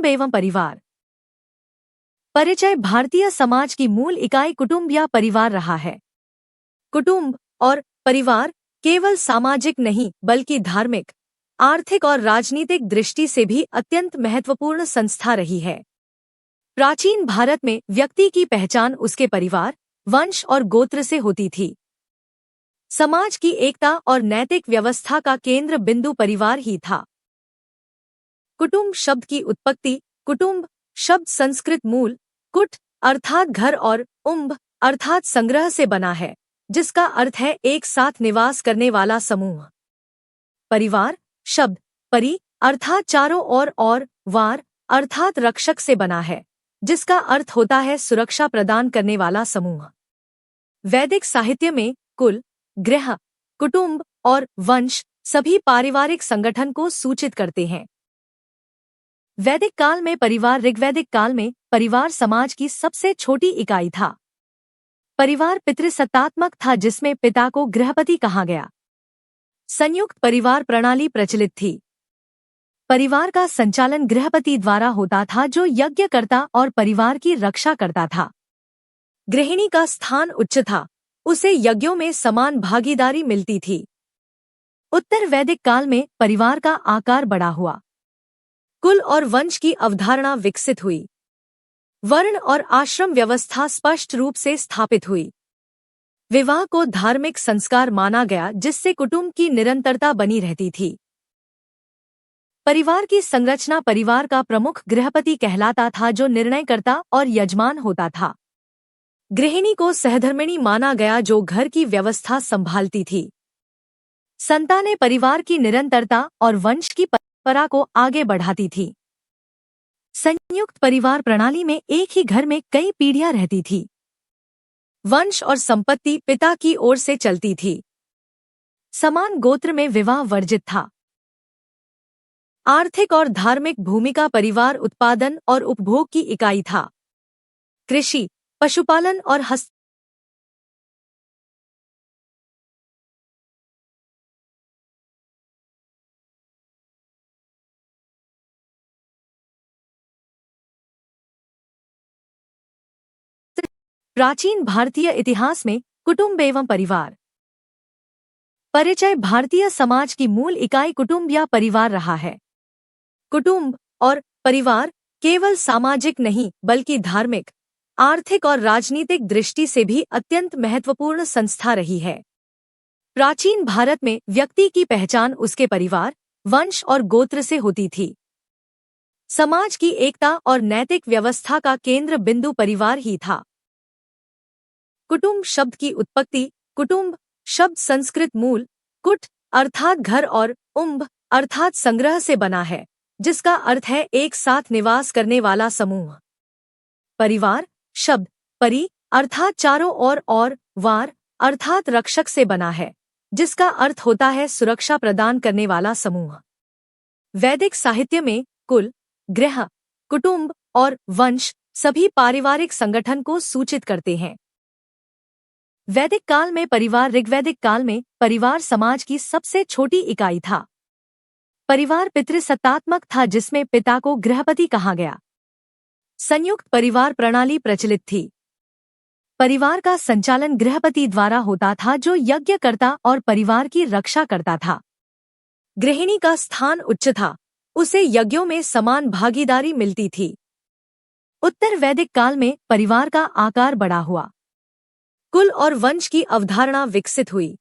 कुटुंब एवं परिवार। परिचय। भारतीय समाज की मूल इकाई कुटुंब या परिवार रहा है। कुटुंब और परिवार केवल सामाजिक नहीं बल्कि धार्मिक, आर्थिक और राजनीतिक दृष्टि से भी अत्यंत महत्वपूर्ण संस्था रही है। प्राचीन भारत में व्यक्ति की पहचान उसके परिवार, वंश और गोत्र से होती थी। समाज की एकता और नैतिक व्यवस्था का केंद्र बिंदु परिवार ही था। कुटुंब शब्द की उत्पत्ति। कुटुंब शब्द संस्कृत मूल कुट अर्थात घर और उम्ब अर्थात संग्रह से बना है, जिसका अर्थ है एक साथ निवास करने वाला समूह। परिवार शब्द परि अर्थात चारों ओर और वार अर्थात रक्षक से बना है, जिसका अर्थ होता है सुरक्षा प्रदान करने वाला समूह। वैदिक साहित्य में कुल, गृह, कुटुंब और वंश सभी पारिवारिक संगठन को सूचित करते हैं। वैदिक काल में परिवार। ऋग्वैदिक काल में परिवार समाज की सबसे छोटी इकाई था। परिवार पितृसत्तात्मक था, जिसमें पिता को गृहपति कहा गया। संयुक्त परिवार प्रणाली प्रचलित थी। परिवार का संचालन गृहपति द्वारा होता था, जो यज्ञ करता और परिवार की रक्षा करता था। गृहिणी का स्थान उच्च था, उसे यज्ञों में समान भागीदारी मिलती थी। उत्तर वैदिक काल में परिवार का आकार बड़ा हुआ। कुल और वंश की अवधारणा विकसित हुई। वर्ण और आश्रम व्यवस्था स्पष्ट रूप से स्थापित हुई। विवाह को धार्मिक संस्कार माना गया, जिससे कुटुंब की निरंतरता बनी रहती थी। परिवार की संरचना। परिवार का प्रमुख गृहपति कहलाता था, जो निर्णयकर्ता और यजमान होता था। गृहिणी को सहधर्मिणी माना गया, जो घर की व्यवस्था संभालती थी। संतानें परिवार की निरंतरता और वंश की परंपरा को आगे बढ़ाती थी। संयुक्त परिवार प्रणाली में एक ही घर में कई पीढ़ियां रहती थी। वंश और संपत्ति पिता की ओर से चलती थी। समान गोत्र में विवाह वर्जित था। आर्थिक और धार्मिक भूमिका। परिवार उत्पादन और उपभोग की इकाई था। कृषि, पशुपालन और प्राचीन भारतीय इतिहास में कुटुंब एवं परिवार। परिचय। भारतीय समाज की मूल इकाई कुटुंब या परिवार रहा है। कुटुंब और परिवार केवल सामाजिक नहीं बल्कि धार्मिक, आर्थिक और राजनीतिक दृष्टि से भी अत्यंत महत्वपूर्ण संस्था रही है। प्राचीन भारत में व्यक्ति की पहचान उसके परिवार, वंश और गोत्र से होती थी। समाज की एकता और नैतिक व्यवस्था का केंद्र बिंदु परिवार ही था। कुटुंब शब्द की उत्पत्ति। कुटुंब शब्द संस्कृत मूल कुट अर्थात घर और उम्ब अर्थात संग्रह से बना है, जिसका अर्थ है एक साथ निवास करने वाला समूह। परिवार शब्द परि अर्थात चारों ओर और वार अर्थात रक्षक से बना है, जिसका अर्थ होता है सुरक्षा प्रदान करने वाला समूह। वैदिक साहित्य में कुल, गृह, कुटुंब और वंश सभी पारिवारिक संगठन को सूचित करते हैं। वैदिक काल में परिवार। ऋग्वैदिक काल में परिवार समाज की सबसे छोटी इकाई था। परिवार पितृसत्तात्मक था, जिसमें पिता को गृहपति कहा गया। संयुक्त परिवार प्रणाली प्रचलित थी। परिवार का संचालन गृहपति द्वारा होता था, जो यज्ञ करता और परिवार की रक्षा करता था। गृहिणी का स्थान उच्च था, उसे यज्ञों में समान भागीदारी मिलती थी। उत्तर वैदिक काल में परिवार का आकार बड़ा हुआ। कुल और वंश की अवधारणा विकसित हुई।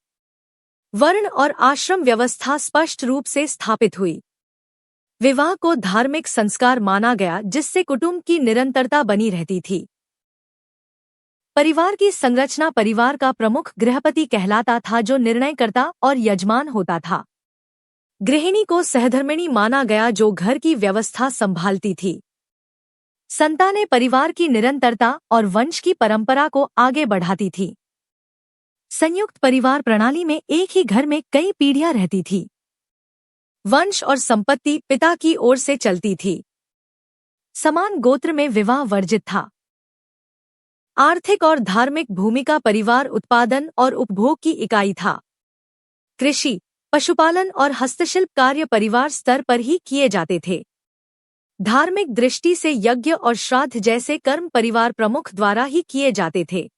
वर्ण और आश्रम व्यवस्था स्पष्ट रूप से स्थापित हुई। विवाह को धार्मिक संस्कार माना गया, जिससे कुटुंब की निरंतरता बनी रहती थी। परिवार की संरचना। परिवार का प्रमुख गृहपति कहलाता था, जो निर्णयकर्ता और यजमान होता था। गृहिणी को सहधर्मिणी माना गया, जो घर की व्यवस्था संभालती थी। संतानें परिवार की निरंतरता और वंश की परंपरा को आगे बढ़ाती थी। संयुक्त परिवार प्रणाली में एक ही घर में कई पीढ़ियां रहती थी। वंश और संपत्ति पिता की ओर से चलती थी। समान गोत्र में विवाह वर्जित था। आर्थिक और धार्मिक भूमिका। परिवार उत्पादन और उपभोग की इकाई था। कृषि, पशुपालन और हस्तशिल्प कार्य परिवार स्तर पर ही किए जाते थे। धार्मिक दृष्टि से यज्ञ और श्राद्ध जैसे कर्म परिवार प्रमुख द्वारा ही किए जाते थे।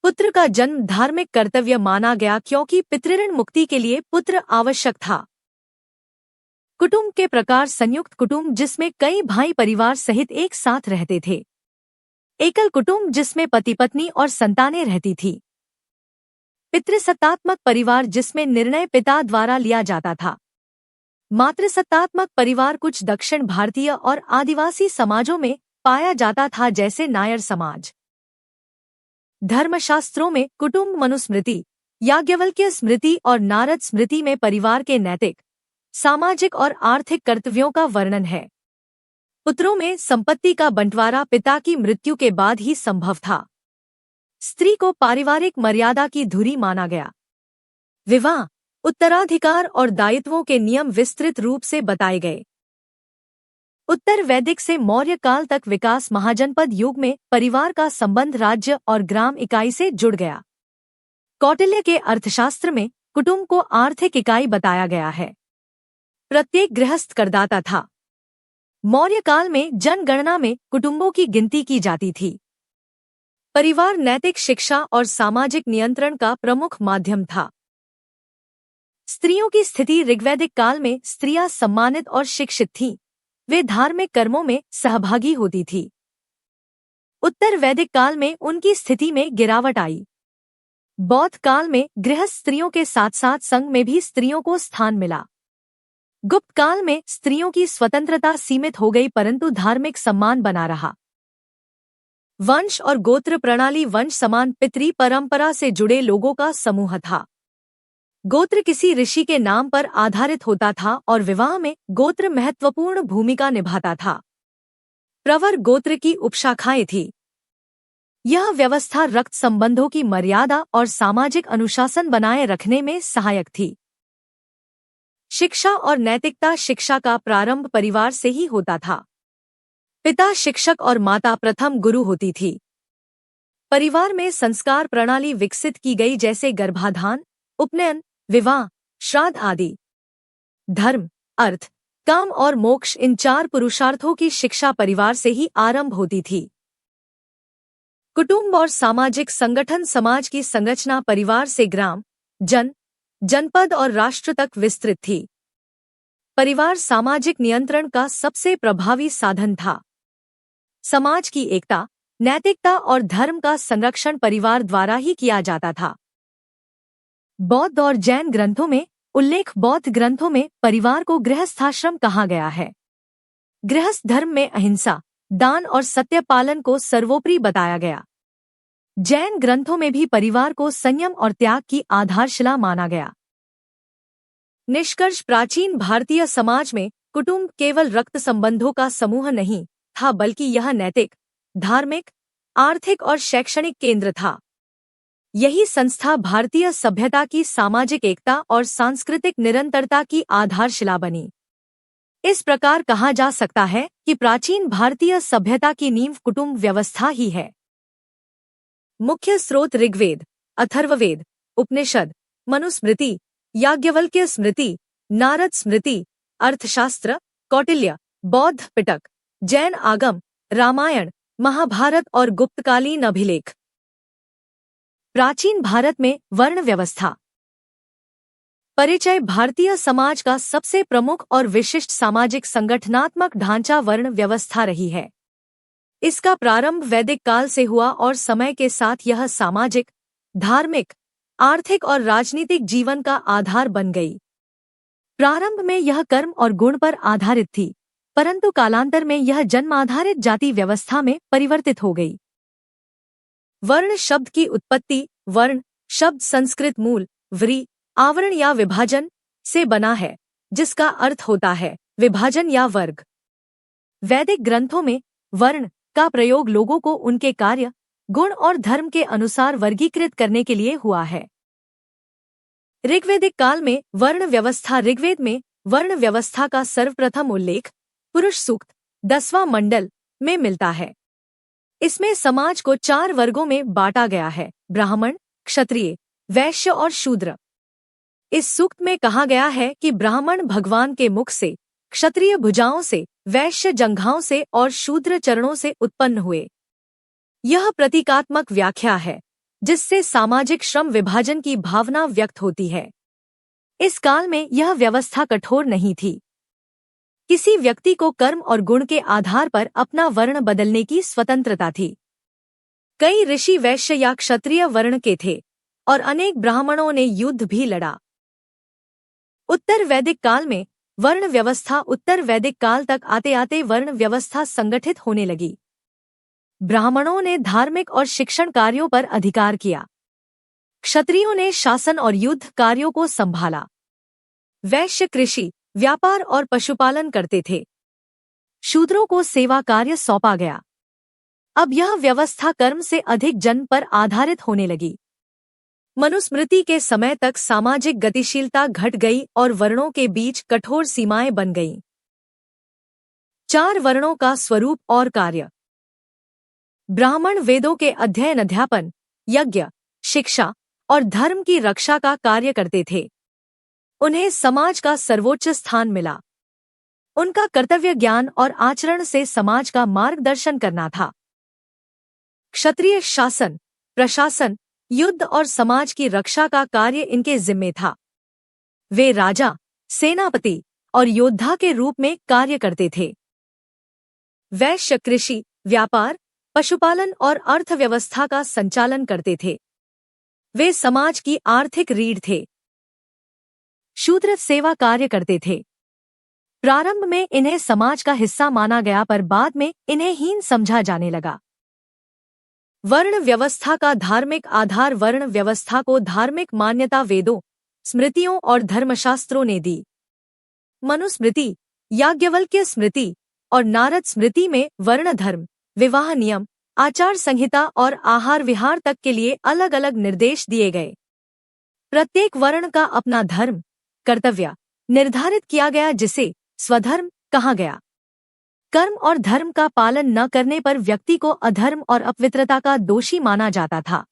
पुत्र का जन्म धार्मिक कर्तव्य माना गया क्योंकि पितृऋण मुक्ति के लिए पुत्र आवश्यक था। कुटुंब के प्रकार संयुक्त कुटुंब जिसमें कई भाई परिवार सहित एक साथ रहते थे। एकल कुटुंब जिसमें पति पत्नी और संतानें रहती थी। पितृसत्तात्मक परिवार जिसमें निर्णय पिता द्वारा लिया जाता था। मातृसत्तात्मक परिवार कुछ दक्षिण भारतीय और आदिवासी समाजों में पाया जाता था, जैसे नायर समाज। धर्मशास्त्रों में कुटुंब मनुस्मृति, याज्ञवल्क्य स्मृति और नारद स्मृति में परिवार के नैतिक, सामाजिक और आर्थिक कर्तव्यों का वर्णन है। पुत्रों में संपत्ति का बंटवारा पिता की मृत्यु के बाद ही संभव था। स्त्री को पारिवारिक मर्यादा की धुरी माना गया। विवाह, उत्तराधिकार और दायित्वों के नियम विस्तृत रूप से बताए गए। उत्तर वैदिक से मौर्य काल तक विकास महाजनपद युग में परिवार का संबंध राज्य और ग्राम इकाई से जुड़ गया। कौटिल्य के अर्थशास्त्र में कुटुंब को आर्थिक इकाई बताया गया है। प्रत्येक गृहस्थ करदाता था। मौर्य काल में जनगणना में कुटुंबों की गिनती की जाती थी। परिवार नैतिक शिक्षा और सामाजिक नियंत्रण का प्रमुख माध्यम था। स्त्रियों की स्थिति ऋग्वैदिक काल में स्त्रियां सम्मानित और शिक्षित थीं। वे धार्मिक कर्मों में सहभागी होती थी। उत्तर वैदिक काल में उनकी स्थिति में गिरावट आई। बौद्ध काल में गृहस्थ स्त्रियों के साथ साथ संघ में भी स्त्रियों को स्थान मिला। गुप्त काल में स्त्रियों की स्वतंत्रता सीमित हो गई परंतु धार्मिक सम्मान बना रहा। वंश और गोत्र प्रणाली वंश समान पितृ परंपरा से जुड़े लोगों का समूह था। गोत्र किसी ऋषि के नाम पर आधारित होता था और विवाह में गोत्र महत्वपूर्ण भूमिका निभाता था। प्रवर गोत्र की उपशाखाएं थी। यह व्यवस्था रक्त संबंधों की मर्यादा और सामाजिक अनुशासन बनाए रखने में सहायक थी। शिक्षा और नैतिकता शिक्षा का प्रारंभ परिवार से ही होता था। पिता शिक्षक और माता प्रथम गुरु होती थी। परिवार में संस्कार प्रणाली विकसित की गई जैसे गर्भाधान, उपनयन, विवाह, श्राद्ध आदि। धर्म, अर्थ, काम और मोक्ष इन 4 पुरुषार्थों की शिक्षा परिवार से ही आरंभ होती थी। कुटुंब और सामाजिक संगठन समाज की संरचना परिवार से ग्राम, जनपद और राष्ट्र तक विस्तृत थी। परिवार सामाजिक नियंत्रण का सबसे प्रभावी साधन था। समाज की एकता, नैतिकता और धर्म का संरक्षण परिवार द्वारा ही किया जाता था। बौद्ध और जैन ग्रंथों में उल्लेख बौद्ध ग्रंथों में परिवार को गृहस्थाश्रम कहा गया है। गृहस्थ धर्म में अहिंसा, दान और सत्य पालन को सर्वोपरि बताया गया। जैन ग्रंथों में भी परिवार को संयम और त्याग की आधारशिला माना गया। निष्कर्ष, प्राचीन भारतीय समाज में कुटुंब केवल रक्त संबंधों का समूह नहीं था बल्कि यह नैतिक, धार्मिक, आर्थिक और शैक्षणिक केंद्र था। यही संस्था भारतीय सभ्यता की सामाजिक एकता और सांस्कृतिक निरंतरता की आधारशिला बनी। इस प्रकार कहा जा सकता है कि प्राचीन भारतीय सभ्यता की नींव कुटुंब व्यवस्था ही है। मुख्य स्रोत ऋग्वेद, अथर्ववेद, उपनिषद, मनुस्मृति, याज्ञवल्क्य स्मृति, नारद स्मृति, अर्थशास्त्र, कौटिल्य, बौद्ध पिटक, जैन आगम, रामायण, महाभारत और गुप्तकालीन अभिलेख। प्राचीन भारत में वर्ण व्यवस्था। परिचय, भारतीय समाज का सबसे प्रमुख और विशिष्ट सामाजिक संगठनात्मक ढांचा वर्ण व्यवस्था रही है। इसका प्रारंभ वैदिक काल से हुआ और समय के साथ यह सामाजिक, धार्मिक, आर्थिक और राजनीतिक जीवन का आधार बन गई। प्रारंभ में यह कर्म और गुण पर आधारित थी, परंतु कालांतर में यह जन्म आधारित जाति व्यवस्था में परिवर्तित हो गई। वर्ण शब्द की उत्पत्ति, वर्ण शब्द संस्कृत मूल व्री, आवरण या विभाजन से बना है, जिसका अर्थ होता है विभाजन या वर्ग। वैदिक ग्रंथों में वर्ण का प्रयोग लोगों को उनके कार्य, गुण और धर्म के अनुसार वर्गीकृत करने के लिए हुआ है। ऋग्वैदिक काल में वर्ण व्यवस्था। ऋग्वेद में वर्ण व्यवस्था का सर्वप्रथम उल्लेख पुरुष सूक्त 10वां मंडल में मिलता है। इसमें समाज को 4 वर्गों में बांटा गया है: ब्राह्मण, क्षत्रिय, वैश्य और शूद्र। इस सूक्त में कहा गया है कि ब्राह्मण भगवान के मुख से, क्षत्रिय भुजाओं से, वैश्य जंघाओं से और शूद्र चरणों से उत्पन्न हुए। यह प्रतीकात्मक व्याख्या है जिससे सामाजिक श्रम विभाजन की भावना व्यक्त होती है। इस काल में यह व्यवस्था कठोर नहीं थी। किसी व्यक्ति को कर्म और गुण के आधार पर अपना वर्ण बदलने की स्वतंत्रता थी। कई ऋषि वैश्य या क्षत्रिय वर्ण के थे और अनेक ब्राह्मणों ने युद्ध भी लड़ा। उत्तर वैदिक काल में वर्ण व्यवस्था उत्तर वैदिक काल तक आते आते वर्ण व्यवस्था संगठित होने लगी। ब्राह्मणों ने धार्मिक और शिक्षण कार्यों पर अधिकार किया। क्षत्रियों ने शासन और युद्ध कार्यों को संभाला। वैश्य कृषि, व्यापार और पशुपालन करते थे। शूद्रों को सेवा कार्य सौंपा गया। अब यह व्यवस्था कर्म से अधिक जन्म पर आधारित होने लगी। मनुस्मृति के समय तक सामाजिक गतिशीलता घट गई और वर्णों के बीच कठोर सीमाएं बन गईं। 4 वर्णों का स्वरूप और कार्य। ब्राह्मण वेदों के अध्ययन, अध्यापन, यज्ञ, शिक्षा और धर्म की रक्षा का कार्य करते थे। उन्हें समाज का सर्वोच्च स्थान मिला। उनका कर्तव्य ज्ञान और आचरण से समाज का मार्गदर्शन करना था। क्षत्रिय शासन, प्रशासन, युद्ध और समाज की रक्षा का कार्य इनके जिम्मे था। वे राजा, सेनापति और योद्धा के रूप में कार्य करते थे। वैश्य कृषि, व्यापार, पशुपालन और अर्थव्यवस्था का संचालन करते थे। वे समाज की आर्थिक रीढ़ थे। शूद्र सेवा कार्य करते थे। प्रारंभ में इन्हें समाज का हिस्सा माना गया पर बाद में इन्हें हीन समझा जाने लगा। वर्ण व्यवस्था का धार्मिक आधार। वर्ण व्यवस्था को धार्मिक मान्यता वेदों, स्मृतियों और धर्मशास्त्रों ने दी। मनुस्मृति, याज्ञवल्क्य स्मृति और नारद स्मृति में वर्ण धर्म, विवाह नियम, आचार संहिता और आहार विहार तक के लिए अलग अलग निर्देश दिए गए। प्रत्येक वर्ण का अपना धर्म, कर्तव्य निर्धारित किया गया जिसे स्वधर्म कहा गया। कर्म और धर्म का पालन न करने पर व्यक्ति को अधर्म और अपवित्रता का दोषी माना जाता था।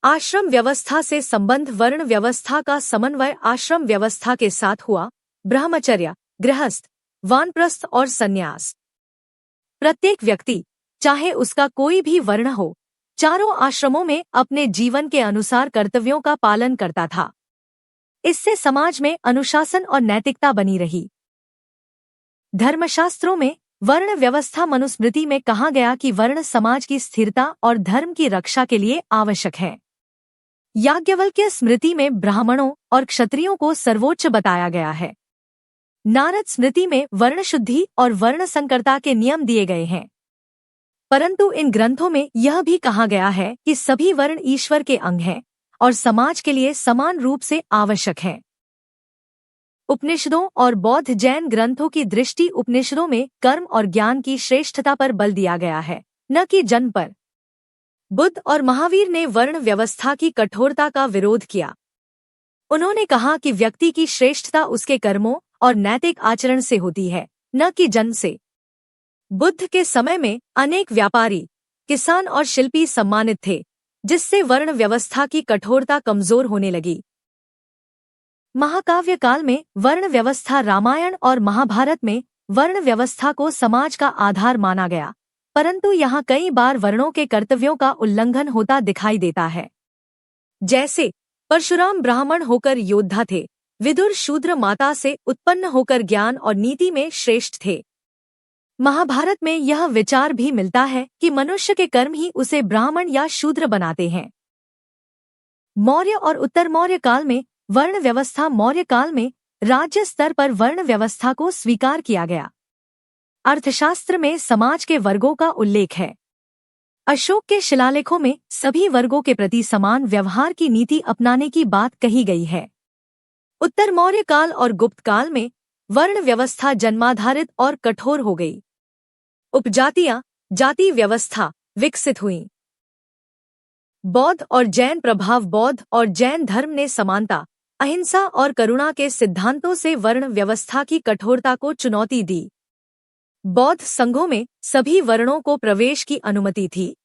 आश्रम व्यवस्था से संबंध। वर्ण व्यवस्था का समन्वय आश्रम व्यवस्था के साथ हुआ। ब्रह्मचर्य, गृहस्थ, वानप्रस्थ और संन्यास। प्रत्येक व्यक्ति, चाहे उसका कोई भी वर्ण हो, चारों आश्रमों में अपने जीवन के अनुसार कर्तव्यों का पालन करता था। इससे समाज में अनुशासन और नैतिकता बनी रही। धर्मशास्त्रों में वर्ण व्यवस्था। मनुस्मृति में कहा गया कि वर्ण समाज की स्थिरता और धर्म की रक्षा के लिए आवश्यक है। याज्ञवल्क्य स्मृति में ब्राह्मणों और क्षत्रियों को सर्वोच्च बताया गया है। नारद स्मृति में वर्ण शुद्धि और वर्ण संकरता के नियम दिए गए हैं। परंतु इन ग्रंथों में यह भी कहा गया है कि सभी वर्ण ईश्वर के अंग हैं और समाज के लिए समान रूप से आवश्यक हैं। उपनिषदों और बौद्ध जैन ग्रंथों की दृष्टि उपनिषदों में कर्म और ज्ञान की श्रेष्ठता पर बल दिया गया है, न कि जन्म पर। बुद्ध और महावीर ने वर्ण व्यवस्था की कठोरता का विरोध किया। उन्होंने कहा कि व्यक्ति की श्रेष्ठता उसके कर्मों और नैतिक आचरण से होती है, न कि जन्म से। बुद्ध के समय में अनेक व्यापारी, किसान और शिल्पी सम्मानित थे, जिससे वर्ण व्यवस्था की कठोरता कमजोर होने लगी। महाकाव्य काल में वर्ण व्यवस्था। रामायण और महाभारत में वर्ण व्यवस्था को समाज का आधार माना गया, परंतु यहाँ कई बार वर्णों के कर्तव्यों का उल्लंघन होता दिखाई देता है। जैसे परशुराम ब्राह्मण होकर योद्धा थे, विदुर शूद्र माता से उत्पन्न होकर ज्ञान और नीति में श्रेष्ठ थे। महाभारत में यह विचार भी मिलता है कि मनुष्य के कर्म ही उसे ब्राह्मण या शूद्र बनाते हैं। मौर्य और उत्तर मौर्य काल में वर्ण व्यवस्था। मौर्य काल में राज्य स्तर पर वर्ण व्यवस्था को स्वीकार किया गया। अर्थशास्त्र में समाज के वर्गों का उल्लेख है। अशोक के शिलालेखों में सभी वर्गों के प्रति समान व्यवहार की नीति अपनाने की बात कही गई है। उत्तर मौर्य काल और गुप्त काल में वर्ण व्यवस्था जन्माधारित और कठोर हो गई। उपजातियां, जाति व्यवस्था विकसित हुई। बौद्ध और जैन प्रभाव। बौद्ध और जैन धर्म ने समानता, अहिंसा और करुणा के सिद्धांतों से वर्ण व्यवस्था की कठोरता को चुनौती दी। बौद्ध संघों में सभी वर्णों को प्रवेश की अनुमति थी,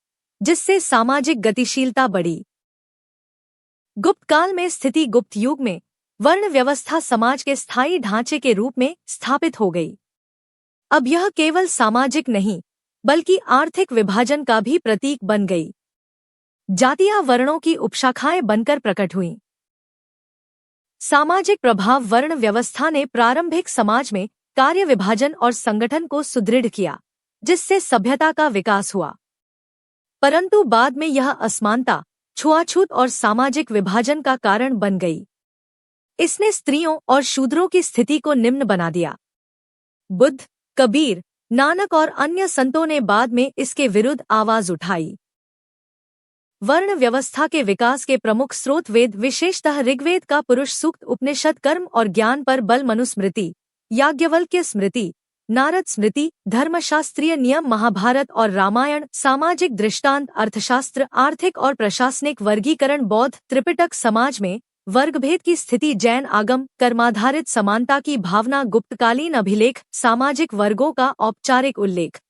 जिससे सामाजिक गतिशीलता बढ़ी। गुप्त काल में स्थिति। गुप्त युग में वर्ण व्यवस्था समाज के स्थायी ढांचे के रूप में स्थापित हो गई। अब यह केवल सामाजिक नहीं बल्कि आर्थिक विभाजन का भी प्रतीक बन गई। जातियां वर्णों की उपशाखाएं बनकर प्रकट हुईं। सामाजिक प्रभाव वर्ण व्यवस्था ने प्रारंभिक समाज में कार्य विभाजन और संगठन को सुदृढ़ किया, जिससे सभ्यता का विकास हुआ। परंतु बाद में यह असमानता, छुआछूत और सामाजिक विभाजन का कारण बन गई। इसने स्त्रियों और शूद्रों की स्थिति को निम्न बना दिया। बुद्ध, कबीर, नानक और अन्य संतों ने बाद में इसके विरुद्ध आवाज उठाई। वर्ण व्यवस्था के विकास के प्रमुख स्रोत वेद, विशेषतः ऋग्वेद का पुरुष सूक्त, उपनिषद, कर्म और ज्ञान पर बल, मनुस्मृति, याज्ञवल्क्य स्मृति, नारद स्मृति, धर्मशास्त्रीय नियम, महाभारत और रामायण, सामाजिक दृष्टांत, अर्थशास्त्र, आर्थिक और प्रशासनिक वर्गीकरण, बौद्ध त्रिपिटक, समाज में वर्गभेद की स्थिति, जैन आगम, कर्माधारित समानता की भावना, गुप्तकालीन अभिलेख, सामाजिक वर्गों का औपचारिक उल्लेख।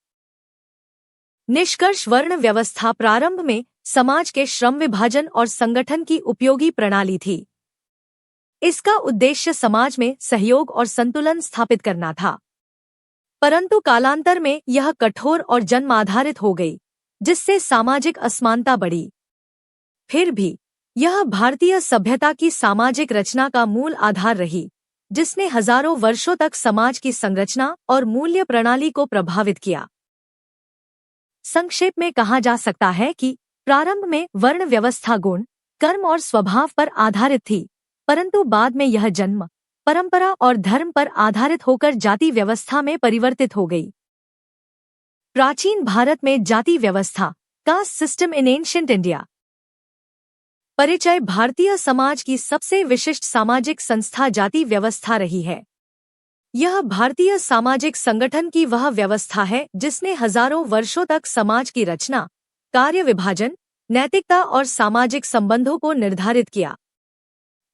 निष्कर्ष, वर्ण व्यवस्था प्रारंभ में समाज के श्रम विभाजन और संगठन की उपयोगी प्रणाली थी। इसका उद्देश्य समाज में सहयोग और संतुलन स्थापित करना था। परंतु कालांतर में यह कठोर और जन्म आधारित हो गई, जिससे सामाजिक असमानता बढ़ी। फिर भी यह भारतीय सभ्यता की सामाजिक रचना का मूल आधार रही, जिसने हजारों वर्षों तक समाज की संरचना और मूल्य प्रणाली को प्रभावित किया। संक्षेप में कहा जा सकता है कि प्रारंभ में वर्ण व्यवस्था गुण, कर्म और स्वभाव पर आधारित थी, परंतु बाद में यह जन्म, परंपरा और धर्म पर आधारित होकर जाति व्यवस्था में परिवर्तित हो गई। प्राचीन भारत में जाति व्यवस्था, caste system in ancient India. परिचय, भारतीय समाज की सबसे विशिष्ट सामाजिक संस्था जाति व्यवस्था रही है। यह भारतीय सामाजिक संगठन की वह व्यवस्था है जिसने हजारों वर्षों तक समाज की रचना, कार्य विभाजन, नैतिकता और सामाजिक संबंधों को निर्धारित किया।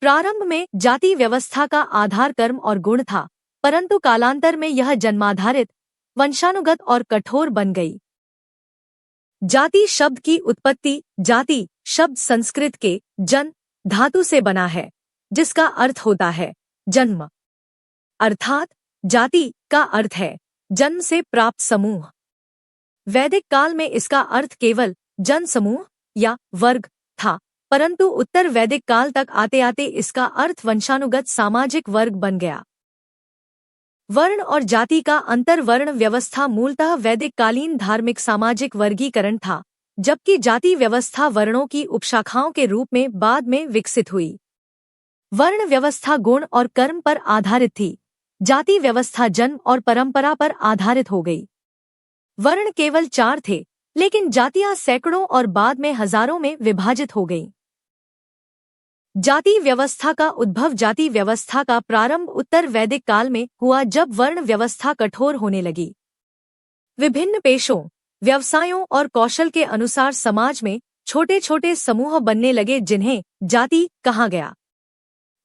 प्रारंभ में जाति व्यवस्था का आधार कर्म और गुण था, परंतु कालांतर में यह जन्माधारित, वंशानुगत और कठोर बन गई। जाति शब्द की उत्पत्ति, जाति शब्द संस्कृत के जन धातु से बना है, जिसका अर्थ होता है जन्म। अर्थात जाति का अर्थ है जन्म से प्राप्त समूह। वैदिक काल में इसका अर्थ केवल जन समूह या वर्ग था, परंतु उत्तर वैदिक काल तक आते आते इसका अर्थ वंशानुगत सामाजिक वर्ग बन गया। वर्ण और जाति का अंतर, वर्ण व्यवस्था मूलतः वैदिक कालीन धार्मिक सामाजिक वर्गीकरण था, जबकि जाति व्यवस्था वर्णों की उपशाखाओं के रूप में बाद में विकसित हुई। वर्ण व्यवस्था गुण और कर्म पर आधारित थी, जाति व्यवस्था जन्म और परंपरा पर आधारित हो गई। वर्ण केवल 4 थे, लेकिन जातियां सैकड़ों और बाद में हजारों में विभाजित हो गईं। जाति व्यवस्था का उद्भव, जाति व्यवस्था का प्रारंभ उत्तर वैदिक काल में हुआ, जब वर्ण व्यवस्था कठोर होने लगी। विभिन्न पेशों, व्यवसायों और कौशल के अनुसार समाज में छोटे छोटे समूह बनने लगे, जिन्हें जाति कहा गया।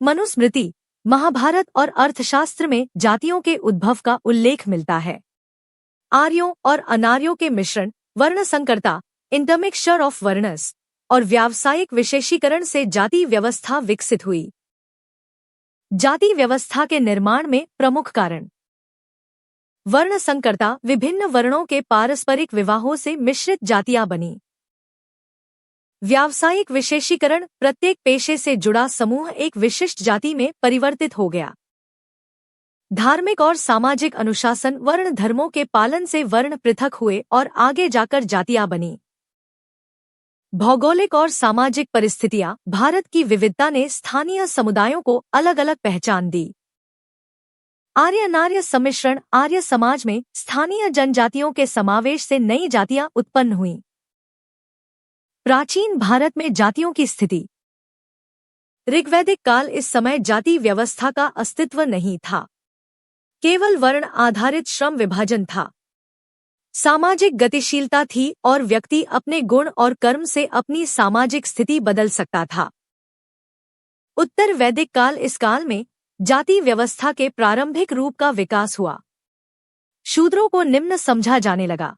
मनुस्मृति, महाभारत और अर्थशास्त्र में जातियों के उद्भव का उल्लेख मिलता है। आर्यों और अनार्यों के मिश्रण, वर्ण संकरता, इंटरमिक्सचर ऑफ वर्णस और व्यावसायिक विशेषीकरण से जाति व्यवस्था विकसित हुई। जाति व्यवस्था के निर्माण में प्रमुख कारण: वर्ण संकरता, विभिन्न वर्णों के पारस्परिक विवाहों से मिश्रित जातियां बनी। व्यावसायिक विशेषीकरण, प्रत्येक पेशे से जुड़ा समूह एक विशिष्ट जाति में परिवर्तित हो गया। धार्मिक और सामाजिक अनुशासन, वर्ण धर्मों के पालन से वर्ण पृथक हुए और आगे जाकर जातियां बनी। भौगोलिक और सामाजिक परिस्थितियां, भारत की विविधता ने स्थानीय समुदायों को अलग अलग पहचान दी। आर्य नार्य सम्मिश्रण, आर्य समाज में स्थानीय जनजातियों के समावेश से नई जातियां उत्पन्न हुईं। प्राचीन भारत में जातियों की स्थिति: ऋग्वैदिक काल, इस समय जाति व्यवस्था का अस्तित्व नहीं था, केवल वर्ण आधारित श्रम विभाजन था। सामाजिक गतिशीलता थी और व्यक्ति अपने गुण और कर्म से अपनी सामाजिक स्थिति बदल सकता था। उत्तर वैदिक काल, इस काल में जाति व्यवस्था के प्रारंभिक रूप का विकास हुआ। शूद्रों को निम्न समझा जाने लगा।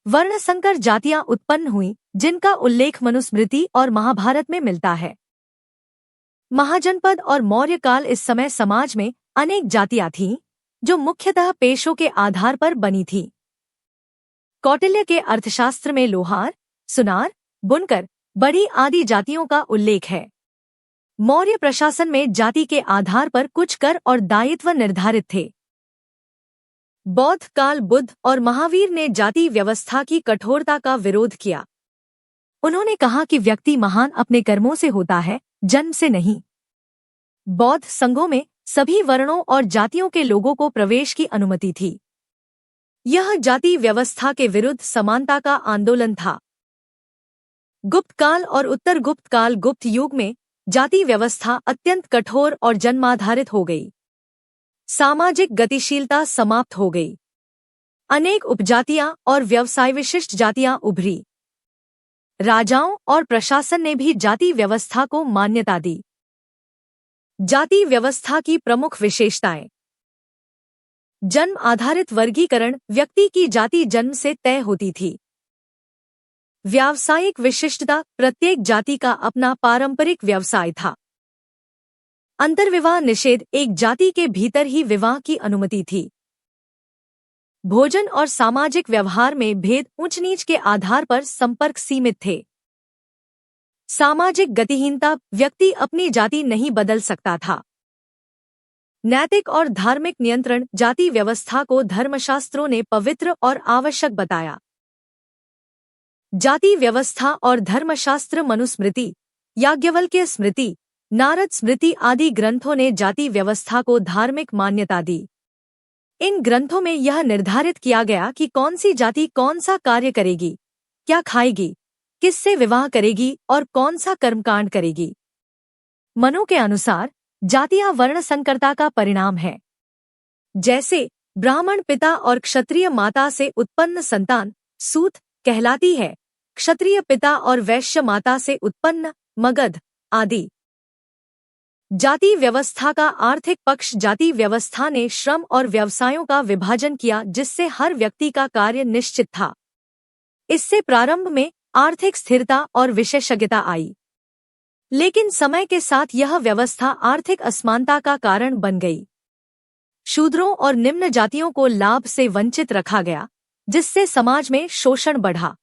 वर्ण संकर जातियां उत्पन्न हुईं, जिनका उल्लेख मनुस्मृति और महाभारत में मिलता है। महाजनपद और मौर्य काल, इस समय समाज में अनेक जातियां थीं, जो मुख्यतः पेशों के आधार पर बनी थी। कौटिल्य के अर्थशास्त्र में लोहार, सुनार, बुनकर, बड़ी आदि जातियों का उल्लेख है। मौर्य प्रशासन में जाति के आधार पर कुछ कर और दायित्व निर्धारित थे। बौद्ध काल बुद्ध और महावीर ने जाति व्यवस्था की कठोरता का विरोध किया। उन्होंने कहा कि व्यक्ति महान अपने कर्मों से होता है, जन्म से नहीं। बौद्ध संघों में सभी वर्णों और जातियों के लोगों को प्रवेश की अनुमति थी। यह जाति व्यवस्था के विरुद्ध समानता का आंदोलन था। गुप्त काल और उत्तर गुप्त काल गुप्त युग में जाति व्यवस्था अत्यंत कठोर और जन्माधारित हो गई। सामाजिक गतिशीलता समाप्त हो गई। अनेक उपजातियां और व्यवसाय विशिष्ट जातियां उभरी। राजाओं और प्रशासन ने भी जाति व्यवस्था को मान्यता दी। जाति व्यवस्था की प्रमुख विशेषताएं। जन्म आधारित वर्गीकरण, व्यक्ति की जाति जन्म से तय होती थी। व्यावसायिक विशिष्टता, प्रत्येक जाति का अपना पारंपरिक व्यवसाय था। अंतर्विवाह निषेध, एक जाति के भीतर ही विवाह की अनुमति थी। भोजन और सामाजिक व्यवहार में भेद, ऊंच नीच के आधार पर संपर्क सीमित थे। सामाजिक गतिहीनता, व्यक्ति अपनी जाति नहीं बदल सकता था। नैतिक और धार्मिक नियंत्रण, जाति व्यवस्था को धर्मशास्त्रों ने पवित्र और आवश्यक बताया। जाति व्यवस्था और धर्मशास्त्र मनुस्मृति, याज्ञवल्क्य स्मृति, नारद स्मृति आदि ग्रंथों ने जाति व्यवस्था को धार्मिक मान्यता दी। इन ग्रंथों में यह निर्धारित किया गया कि कौन सी जाति कौन सा कार्य करेगी, क्या खाएगी, किससे विवाह करेगी और कौन सा कर्मकांड करेगी। मनु के अनुसार जातियां वर्ण संकरता का परिणाम है। जैसे ब्राह्मण पिता और क्षत्रिय माता से उत्पन्न संतान सूत कहलाती है, क्षत्रिय पिता और वैश्य माता से उत्पन्न मगध आदि। जाति व्यवस्था का आर्थिक पक्ष, जाति व्यवस्था ने श्रम और व्यवसायों का विभाजन किया जिससे हर व्यक्ति का कार्य निश्चित था। इससे प्रारंभ में आर्थिक स्थिरता और विशेषज्ञता आई, लेकिन समय के साथ यह व्यवस्था आर्थिक असमानता का कारण बन गई। शूद्रों और निम्न जातियों को लाभ से वंचित रखा गया, जिससे समाज में शोषण बढ़ा।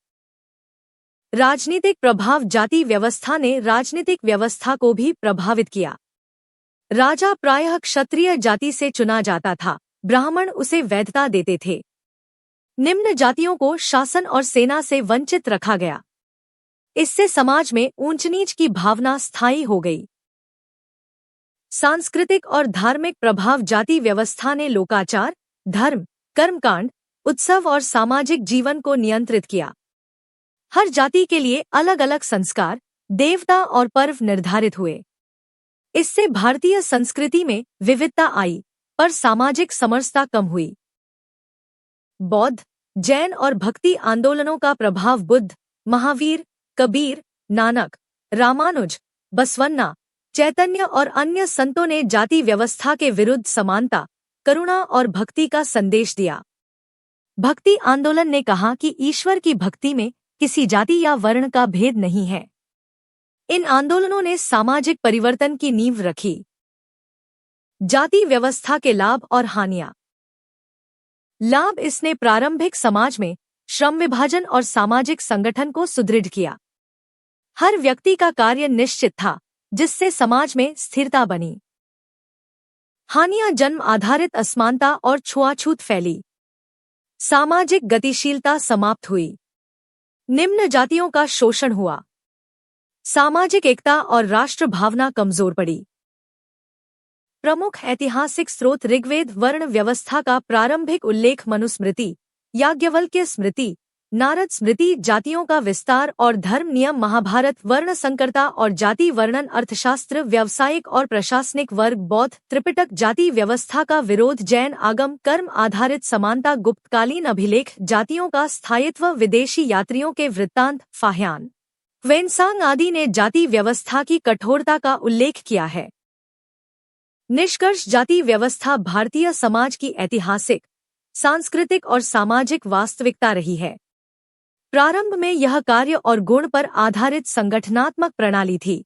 राजनीतिक प्रभाव, जाति व्यवस्था ने राजनीतिक व्यवस्था को भी प्रभावित किया। राजा प्रायः क्षत्रिय जाति से चुना जाता था, ब्राह्मण उसे वैधता देते थे। निम्न जातियों को शासन और सेना से वंचित रखा गया। इससे समाज में ऊंच नीच की भावना स्थायी हो गई। सांस्कृतिक और धार्मिक प्रभाव, जाति व्यवस्था ने लोकाचार, धर्म, कर्मकांड, उत्सव और सामाजिक जीवन को नियंत्रित किया। हर जाति के लिए अलग अलग संस्कार, देवता और पर्व निर्धारित हुए। इससे भारतीय संस्कृति में विविधता आई, पर सामाजिक समरसता कम हुई। बौद्ध, जैन और भक्ति आंदोलनों का प्रभाव, बुद्ध, महावीर, कबीर, नानक, रामानुज, बसवन्ना, चैतन्य और अन्य संतों ने जाति व्यवस्था के विरुद्ध समानता, करुणा और भक्ति का संदेश दिया। भक्ति आंदोलन ने कहा कि ईश्वर की भक्ति में किसी जाति या वर्ण का भेद नहीं है। इन आंदोलनों ने सामाजिक परिवर्तन की नींव रखी। जाति व्यवस्था के लाभ और हानियां। लाभ, इसने प्रारंभिक समाज में श्रम विभाजन और सामाजिक संगठन को सुदृढ़ किया। हर व्यक्ति का कार्य निश्चित था, जिससे समाज में स्थिरता बनी। हानियां, जन्म आधारित असमानता और छुआछूत फैली। सामाजिक गतिशीलता समाप्त हुई। निम्न जातियों का शोषण हुआ। सामाजिक एकता और राष्ट्र भावना कमजोर पड़ी। प्रमुख ऐतिहासिक स्रोत, ऋग्वेद, वर्ण व्यवस्था का प्रारंभिक उल्लेख, मनुस्मृति, याज्ञवल्क्य स्मृति, नारद स्मृति, जातियों का विस्तार और धर्म नियम, महाभारत, वर्ण संकरता और जाति वर्णन, अर्थशास्त्र, व्यावसायिक और प्रशासनिक वर्ग, बौद्ध त्रिपिटक, जाति व्यवस्था का विरोध, जैन आगम, कर्म आधारित समानता, गुप्तकालीन अभिलेख, जातियों का स्थायित्व, विदेशी यात्रियों के वृत्तांत, फाह्यान, वेनसांग आदि ने जाति व्यवस्था की कठोरता का उल्लेख किया है। निष्कर्ष, जाति व्यवस्था भारतीय समाज की ऐतिहासिक, सांस्कृतिक और सामाजिक वास्तविकता रही है। प्रारंभ में यह कार्य और गुण पर आधारित संगठनात्मक प्रणाली थी,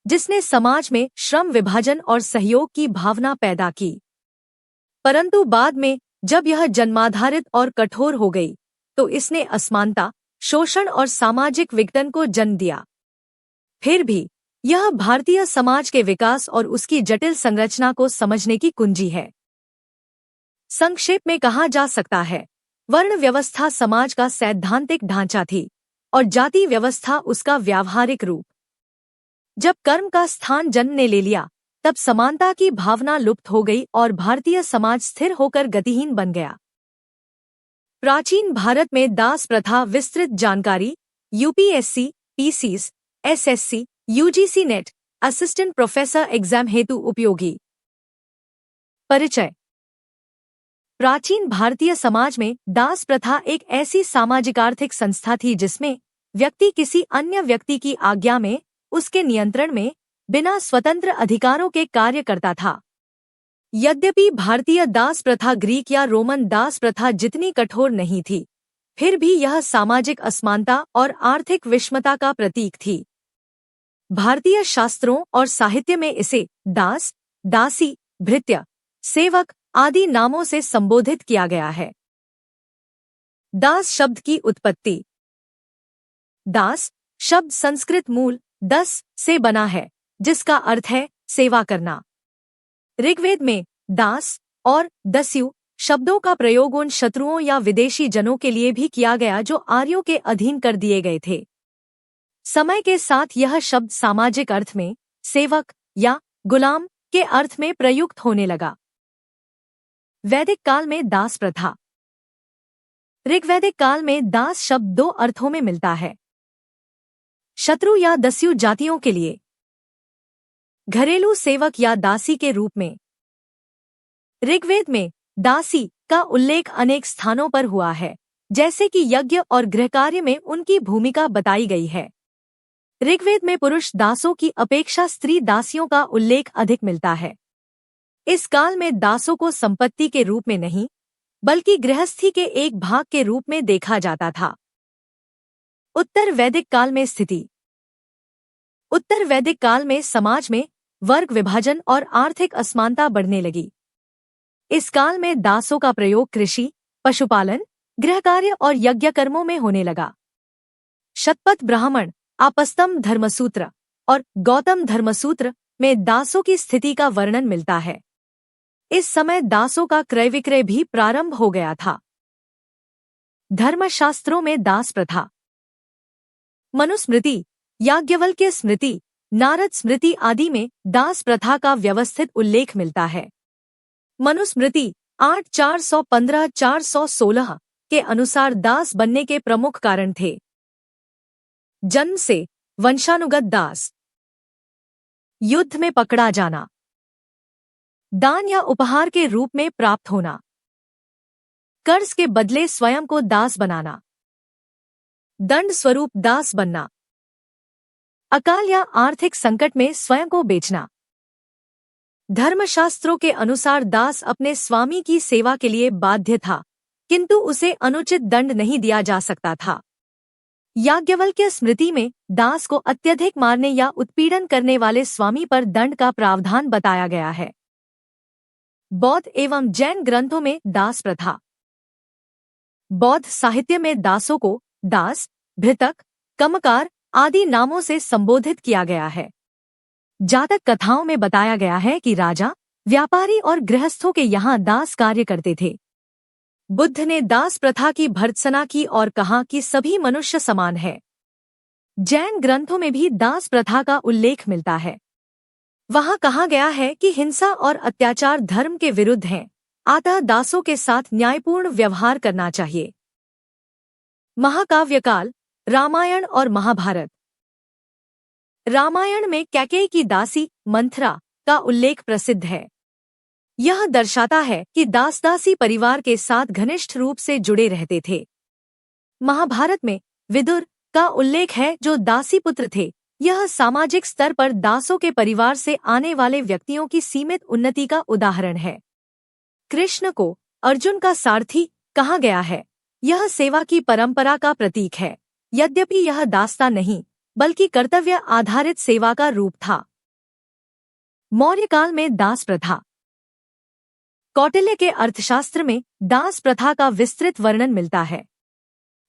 जिसने समाज में श्रम विभाजन और सहयोग की भावना पैदा की। परंतु बाद में जब यह जन्माधारित और कठोर हो गई तो इसने असमानता, शोषण और सामाजिक विघटन को जन्म दिया। फिर भी यह भारतीय समाज के विकास और उसकी जटिल संरचना को समझने की कुंजी है। संक्षेप में कहा जा सकता है, वर्ण व्यवस्था समाज का सैद्धांतिक ढांचा थी और जाति व्यवस्था उसका व्यावहारिक रूप। जब कर्म का स्थान जन्म ने ले लिया तब समानता की भावना लुप्त हो गई और भारतीय समाज स्थिर होकर गतिहीन बन गया। प्राचीन भारत में दास प्रथा विस्तृत जानकारी UPSC, PCS, SSC, UGC NET, assistant professor exam हेतु उपयोगी। परिचय। प्राचीन भारतीय समाज में दास प्रथा एक ऐसी सामाजिक आर्थिक संस्था थी जिसमें व्यक्ति किसी अन्य व्यक्ति की आज्ञा में, उसके नियंत्रण में, बिना स्वतंत्र अधिकारों के कार्य करता था। यद्यपि भारतीय दास प्रथा ग्रीक या रोमन दास प्रथा जितनी कठोर नहीं थी, फिर भी यह सामाजिक असमानता और आर्थिक विषमता का प्रतीक थी। भारतीय शास्त्रों और साहित्य में इसे दास, दासी, भृत्य, सेवक आदि नामों से संबोधित किया गया है। दास शब्द की उत्पत्ति। दास शब्द संस्कृत मूल दस से बना है, जिसका अर्थ है सेवा करना। ऋग्वेद में दास और दस्यु शब्दों का प्रयोग उन शत्रुओं या विदेशी जनों के लिए भी किया गया जो आर्यों के अधीन कर दिए गए थे। समय के साथ यह शब्द सामाजिक अर्थ में सेवक या गुलाम के अर्थ में प्रयुक्त होने लगा। वैदिक काल में दास प्रथा। ऋग्वैदिक काल में दास शब्द दो अर्थों में मिलता है। शत्रु या दस्यु जातियों के लिए, घरेलू सेवक या दासी के रूप में। ऋग्वेद में दासी का उल्लेख अनेक स्थानों पर हुआ है, जैसे कि यज्ञ और गृहकार्य में उनकी भूमिका बताई गई है। ऋग्वेद में पुरुष दासों की अपेक्षा स्त्री दासियों का उल्लेख अधिक मिलता है। इस काल में दासों को संपत्ति के रूप में नहीं, बल्कि गृहस्थी के एक भाग के रूप में देखा जाता था। उत्तर वैदिक काल में स्थिति। उत्तर वैदिक काल में समाज में वर्ग विभाजन और आर्थिक असमानता बढ़ने लगी। इस काल में दासों का प्रयोग कृषि, पशुपालन, गृहकार्य और यज्ञकर्मों में होने लगा। शतपथ ब्राह्मण, आपस्तम्ब धर्मसूत्र और गौतम धर्मसूत्र में दासों की स्थिति का वर्णन मिलता है। इस समय दासों का क्रय विक्रय भी प्रारंभ हो गया था। धर्मशास्त्रों में दास प्रथा। मनुस्मृति, याज्ञवल्क्य स्मृति, नारद स्मृति आदि में दास प्रथा का व्यवस्थित उल्लेख मिलता है। मनुस्मृति 8-415-416 के अनुसार दास बनने के प्रमुख कारण थे: जन्म से वंशानुगत दास, युद्ध में पकड़ा जाना, दान या उपहार के रूप में प्राप्त होना, कर्ज के बदले स्वयं को दास बनाना, दंड स्वरूप दास बनना, अकाल या आर्थिक संकट में स्वयं को बेचना। धर्मशास्त्रों के अनुसार दास अपने स्वामी की सेवा के लिए बाध्य था, किंतु उसे अनुचित दंड नहीं दिया जा सकता था। याज्ञवल्क्य स्मृति में दास को अत्यधिक मारने या उत्पीड़न करने वाले स्वामी पर दंड का प्रावधान बताया गया है। बौद्ध एवं जैन ग्रंथों में दास प्रथा। बौद्ध साहित्य में दासों को दास, भृतक, कमकार आदि नामों से संबोधित किया गया है। जातक कथाओं में बताया गया है कि राजा, व्यापारी और गृहस्थों के यहाँ दास कार्य करते थे। बुद्ध ने दास प्रथा की भर्त्सना की और कहा कि सभी मनुष्य समान है। जैन ग्रंथों में भी दास प्रथा का उल्लेख मिलता है। वहाँ कहा गया है कि हिंसा और अत्याचार धर्म के विरुद्ध हैं, अतः दासों के साथ न्यायपूर्ण व्यवहार करना चाहिए। महाकाव्य काल, रामायण और महाभारत। रामायण में कैकेयी की दासी मंथरा का उल्लेख प्रसिद्ध है। यह दर्शाता है कि दास दासी परिवार के साथ घनिष्ठ रूप से जुड़े रहते थे। महाभारत में विदुर का उल्लेख है जो दासी पुत्र थे। यह सामाजिक स्तर पर दासों के परिवार से आने वाले व्यक्तियों की सीमित उन्नति का उदाहरण है। कृष्ण को अर्जुन का सारथी कहा गया है। यह सेवा की परंपरा का प्रतीक है, यद्यपि यह दासता नहीं बल्कि कर्तव्य आधारित सेवा का रूप था। मौर्य काल में दास प्रथा। कौटिल्य के अर्थशास्त्र में दास प्रथा का विस्तृत वर्णन मिलता है।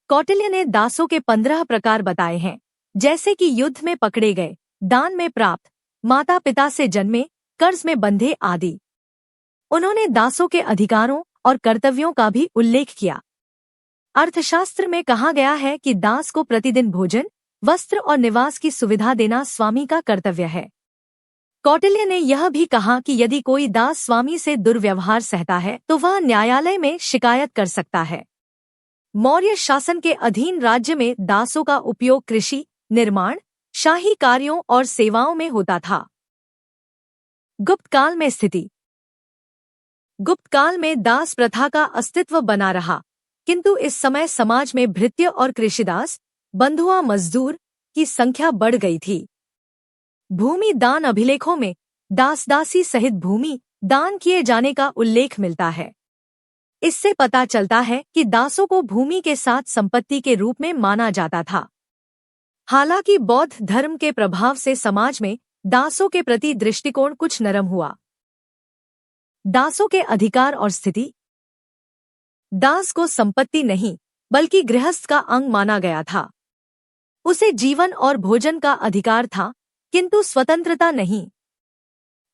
कौटिल्य ने दासों के 15 प्रकार बताए हैं, जैसे कि युद्ध में पकड़े गए, दान में प्राप्त, माता पिता से जन्मे, कर्ज में बंधे आदि। उन्होंने दासों के अधिकारों और कर्तव्यों का भी उल्लेख किया। अर्थशास्त्र में कहा गया है कि दास को प्रतिदिन भोजन, वस्त्र और निवास की सुविधा देना स्वामी का कर्तव्य है। कौटिल्य ने यह भी कहा कि यदि कोई दास स्वामी से दुर्व्यवहार सहता है तो वह न्यायालय में शिकायत कर सकता है। मौर्य शासन के अधीन राज्य में दासों का उपयोग कृषि, निर्माण, शाही कार्यों और सेवाओं में होता था। गुप्त काल में स्थिति। गुप्त काल में दास प्रथा का अस्तित्व बना रहा, किंतु इस समय समाज में भृत्य और कृषिदास, बंधुआ मजदूर की संख्या बढ़ गई थी। भूमि दान अभिलेखों में दास दासी सहित भूमि दान किए जाने का उल्लेख मिलता है। इससे पता चलता है कि दासों को भूमि के साथ संपत्ति के रूप में माना जाता था। हालांकि बौद्ध धर्म के प्रभाव से समाज में दासों के प्रति दृष्टिकोण कुछ नरम हुआ। दासों के अधिकार और स्थिति। दास को संपत्ति नहीं बल्कि गृहस्थ का अंग माना गया था। उसे जीवन और भोजन का अधिकार था, किंतु स्वतंत्रता नहीं।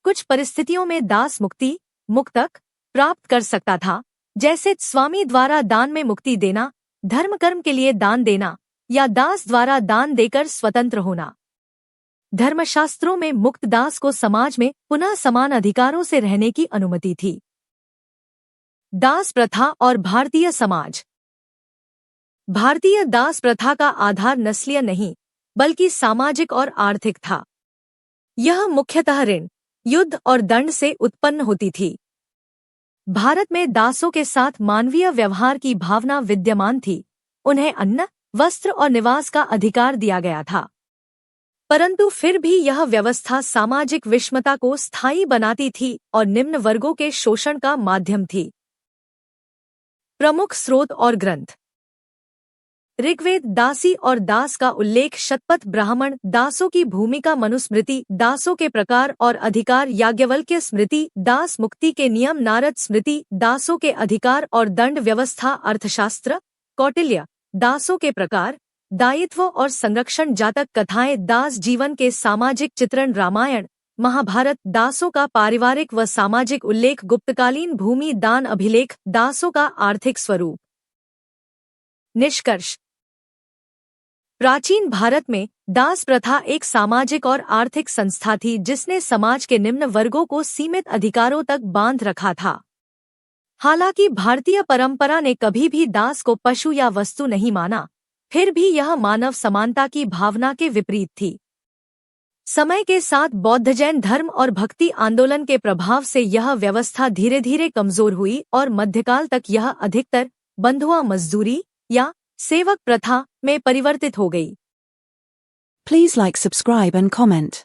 कुछ परिस्थितियों में दास मुक्तक प्राप्त कर सकता था, जैसे स्वामी द्वारा दान में मुक्ति देना, धर्म कर्म के लिए दान देना या दास द्वारा दान देकर स्वतंत्र होना। धर्मशास्त्रों में मुक्त दास को समाज में पुनः समान अधिकारों से रहने की अनुमति थी। दास प्रथा और भारतीय समाज। भारतीय दास प्रथा का आधार नस्लीय नहीं बल्कि सामाजिक और आर्थिक था। यह मुख्यतः ऋण, युद्ध और दंड से उत्पन्न होती थी। भारत में दासों के साथ मानवीय व्यवहार की भावना विद्यमान थी। उन्हें अन्न, वस्त्र और निवास का अधिकार दिया गया था, परंतु फिर भी यह व्यवस्था सामाजिक विषमता को स्थायी बनाती थी और निम्न वर्गों के शोषण का माध्यम थी। प्रमुख स्रोत और ग्रंथ। ऋग्वेद दासी और दास का उल्लेख, शतपथ ब्राह्मण, दासों की भूमिका मनुस्मृति, दासों के प्रकार और अधिकार याज्ञवल्क्य स्मृति, दास मुक्ति के नियम नारद स्मृति, दासों के अधिकार और दंड व्यवस्था अर्थशास्त्र कौटिल्य, दासों के प्रकार, दायित्व और संरक्षण जातक कथाएं, दास जीवन के सामाजिक चित्रण रामायण महाभारत, दासों का पारिवारिक व सामाजिक उल्लेख गुप्तकालीन भूमि दान अभिलेख, दासों का आर्थिक स्वरूप। निष्कर्ष। प्राचीन भारत में दास प्रथा एक सामाजिक और आर्थिक संस्था थी जिसने समाज के निम्न वर्गों को सीमित अधिकारों तक बांध रखा था। हालांकि भारतीय परंपरा ने कभी भी दास को पशु या वस्तु नहीं माना, फिर भी यह मानव समानता की भावना के विपरीत थी। समय के साथ बौद्ध जैन धर्म और भक्ति आंदोलन के प्रभाव से यह व्यवस्था धीरे धीरे कमजोर हुई और मध्यकाल तक यह अधिकतर बंधुआ मजदूरी या सेवक प्रथा में परिवर्तित हो गई। Please like, subscribe and comment.